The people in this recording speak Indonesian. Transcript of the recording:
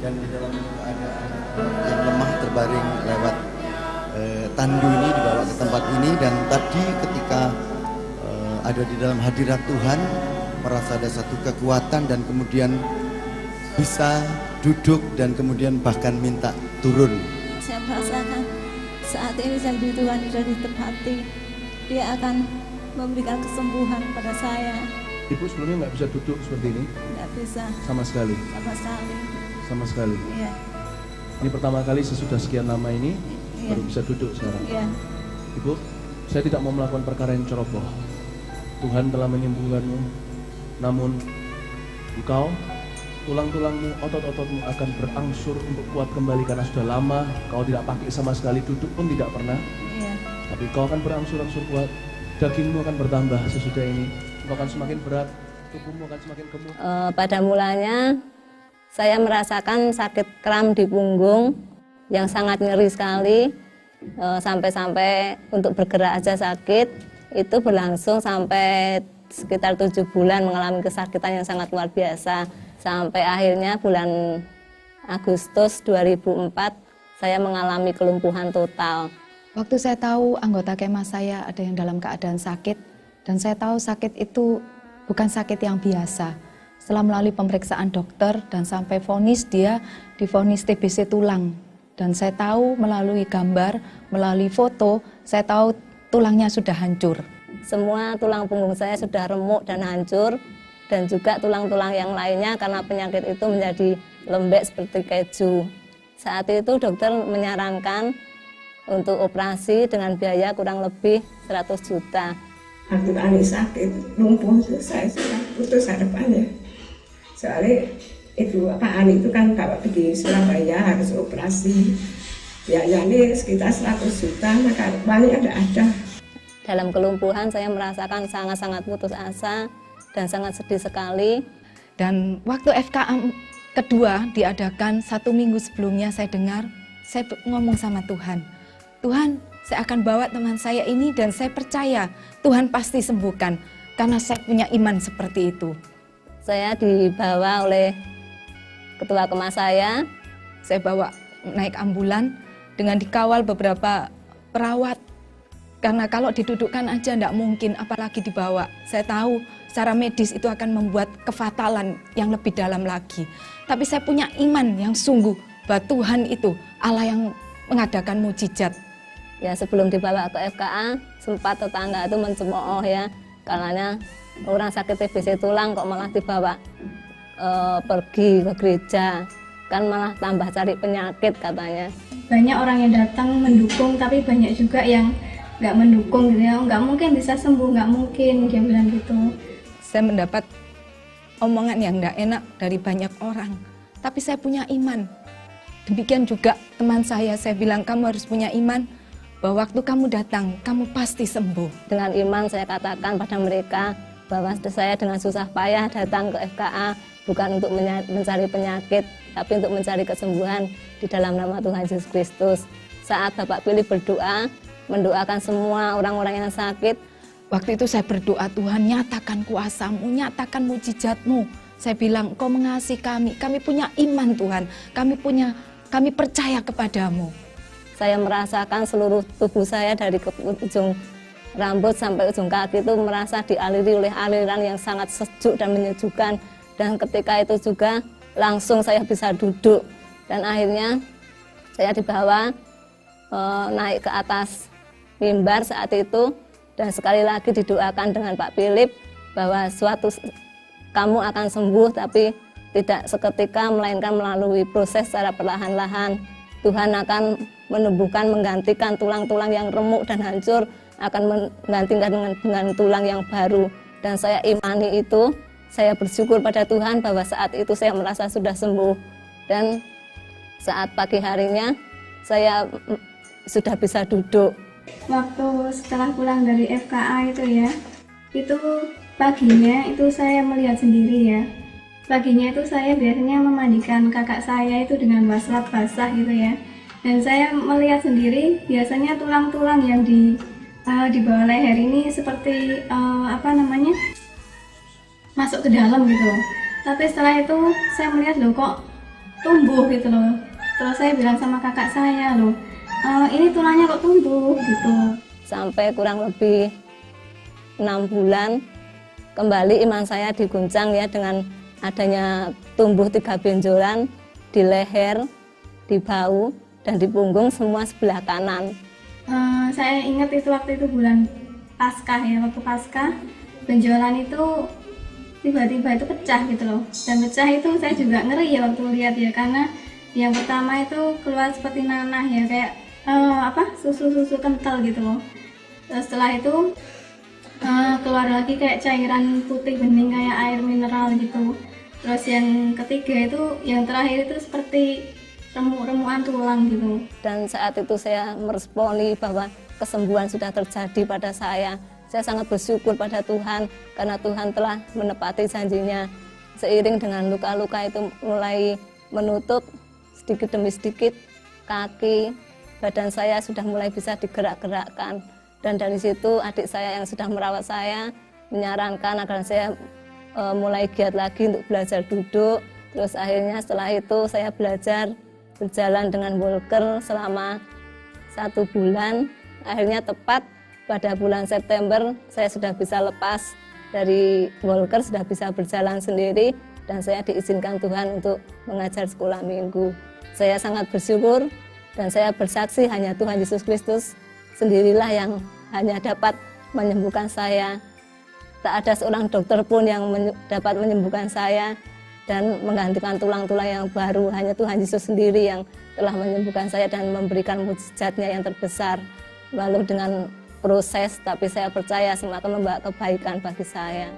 dan di dalam keadaan yang lemah terbaring lewat tandu ini dibawa ke tempat ini, dan tadi ketika ada di dalam hadirat Tuhan merasa ada satu kekuatan dan kemudian bisa duduk dan kemudian bahkan minta turun. Saya merasakan saat ini janji Tuhan sudah ditepati. Dia akan memberikan kesembuhan pada saya. Ibu sebelumnya nggak bisa duduk seperti ini? Nggak bisa. Sama sekali? Sama sekali. Sama sekali? Iya. Ini pertama kali sesudah sekian lama ini Iya. baru bisa duduk sekarang? Iya. Ibu, saya tidak mau melakukan perkara yang ceroboh. Tuhan telah menyembuhkanmu, namun engkau, tulang-tulangmu, otot-ototmu akan berangsur untuk kuat kembali karena sudah lama kau tidak pakai sama sekali, duduk pun tidak pernah. Iya. Tapi kau akan berangsur-angsur kuat, dagingmu akan bertambah sesudah ini, kau akan semakin berat, tubuhmu akan semakin gemuk. Pada mulanya saya merasakan sakit kram di punggung yang sangat nyeri sekali, sampai-sampai untuk bergerak aja sakit. Itu berlangsung sampai sekitar 7 bulan mengalami kesakitan yang sangat luar biasa. Sampai akhirnya bulan Agustus 2004 saya mengalami kelumpuhan total. Waktu saya tahu anggota kemah saya ada yang dalam keadaan sakit, dan saya tahu sakit itu bukan sakit yang biasa. Setelah melalui pemeriksaan dokter dan sampai vonis, dia divonis TBC tulang. Dan saya tahu melalui gambar, melalui foto, saya tahu tulangnya sudah hancur. Semua tulang punggung saya sudah remuk dan hancur, dan juga tulang-tulang yang lainnya karena penyakit itu menjadi lembek seperti keju. Saat itu dokter menyarankan untuk operasi dengan biaya kurang lebih 100 juta. Waktu Ani sakit, lumpuh, saya sudah putus harapannya. Soalnya Pak Ani itu kan kalau di Surabaya harus operasi. Ya ini sekitar 100 juta, maka harapannya ada. Dalam kelumpuhan saya merasakan sangat-sangat putus asa dan sangat sedih sekali. Dan waktu FKA kedua diadakan 1 minggu sebelumnya, saya dengar, saya ngomong sama Tuhan, Tuhan, saya akan bawa teman saya ini dan saya percaya Tuhan pasti sembuhkan, karena saya punya iman seperti itu. Saya dibawa oleh ketua kemah saya bawa naik ambulan dengan dikawal beberapa perawat. Karena kalau didudukkan aja enggak mungkin, apalagi dibawa. Saya tahu secara medis itu akan membuat kefatalan yang lebih dalam lagi. Tapi saya punya iman yang sungguh bahwa Tuhan itu Allah yang mengadakan mukjizat. Ya, sebelum dibawa ke FKA, sempat tetangga itu mencemooh ya, karena orang sakit TBC tulang kok malah dibawa pergi ke gereja, kan malah tambah cari penyakit katanya. Banyak orang yang datang mendukung, tapi banyak juga yang nggak mendukung gitu ya, nggak mungkin bisa sembuh, nggak mungkin, dia bilang gitu. Saya mendapat omongan yang nggak enak dari banyak orang, tapi saya punya iman. Demikian juga teman saya bilang, kamu harus punya iman, bahwa waktu kamu datang, kamu pasti sembuh. Dengan iman saya katakan pada mereka bahwa saya dengan susah payah datang ke FKA, bukan untuk mencari penyakit, tapi untuk mencari kesembuhan di dalam nama Tuhan Yesus Kristus. Saat Bapak Philip berdoa, mendoakan semua orang-orang yang sakit. Waktu itu saya berdoa, Tuhan nyatakan kuasa-Mu, nyatakan mukjizat-Mu. Saya bilang, Engkau mengasihi kami punya iman Tuhan, kami percaya kepadamu. Saya merasakan seluruh tubuh saya dari ujung rambut sampai ujung kaki itu merasa dialiri oleh aliran yang sangat sejuk dan menyejukkan. Dan ketika itu juga langsung saya bisa duduk. Dan akhirnya saya dibawa naik ke atas mimbar saat itu, dan sekali lagi didoakan dengan Pak Philip bahwa kamu akan sembuh, tapi tidak seketika, melainkan melalui proses secara perlahan-lahan. Tuhan akan menumbuhkan, menggantikan tulang-tulang yang remuk dan hancur, akan menggantikan dengan tulang yang baru. Dan saya imani itu, saya bersyukur pada Tuhan bahwa saat itu saya merasa sudah sembuh. Dan saat pagi harinya saya sudah bisa duduk. Waktu setelah pulang dari FKA itu ya, itu paginya itu saya melihat sendiri ya. Paginya itu saya biasanya memandikan kakak saya itu dengan wasrat basah gitu ya. Dan saya melihat sendiri biasanya tulang-tulang yang di bawah leher ini seperti masuk ke dalam gitu. Tapi setelah itu saya melihat loh kok tumbuh gitu loh. Terus saya bilang sama kakak saya loh, ini tulangnya kok tumbuh gitu. Sampai kurang lebih 6 bulan kembali iman saya diguncang ya dengan adanya tumbuh 3 benjolan di leher, di bahu, dan di punggung semua sebelah kanan. Saya ingat itu waktu itu bulan Paskah ya, waktu Paskah benjolan itu tiba-tiba itu pecah gitu loh. Dan pecah itu saya juga ngeri ya waktu lihat ya, karena yang pertama itu keluar seperti nanah ya, kayak susu-susu kental gitu loh. Terus setelah itu keluar lagi kayak cairan putih bening kayak air mineral gitu. Terus yang ketiga itu, yang terakhir itu seperti remuk-remukan tulang gitu. Dan saat itu saya meresponi bahwa kesembuhan sudah terjadi pada saya. Saya sangat bersyukur pada Tuhan karena Tuhan telah menepati janjinya. Seiring dengan luka-luka itu mulai menutup sedikit demi sedikit, kaki, badan saya sudah mulai bisa digerak-gerakkan. Dan dari situ adik saya yang sudah merawat saya menyarankan agar saya mulai giat lagi untuk belajar duduk. Terus akhirnya setelah itu saya belajar berjalan dengan walker selama 1 bulan. Akhirnya tepat pada bulan September saya sudah bisa lepas dari walker, sudah bisa berjalan sendiri, dan saya diizinkan Tuhan untuk mengajar sekolah minggu. Saya sangat bersyukur dan saya bersaksi hanya Tuhan Yesus Kristus sendirilah yang hanya dapat menyembuhkan saya. Tak ada seorang dokter pun yang dapat menyembuhkan saya dan menggantikan tulang-tulang yang baru. Hanya Tuhan Yesus sendiri yang telah menyembuhkan saya dan memberikan mukjizatnya yang terbesar. Lalu dengan proses, tapi saya percaya semua akan membawa kebaikan bagi saya.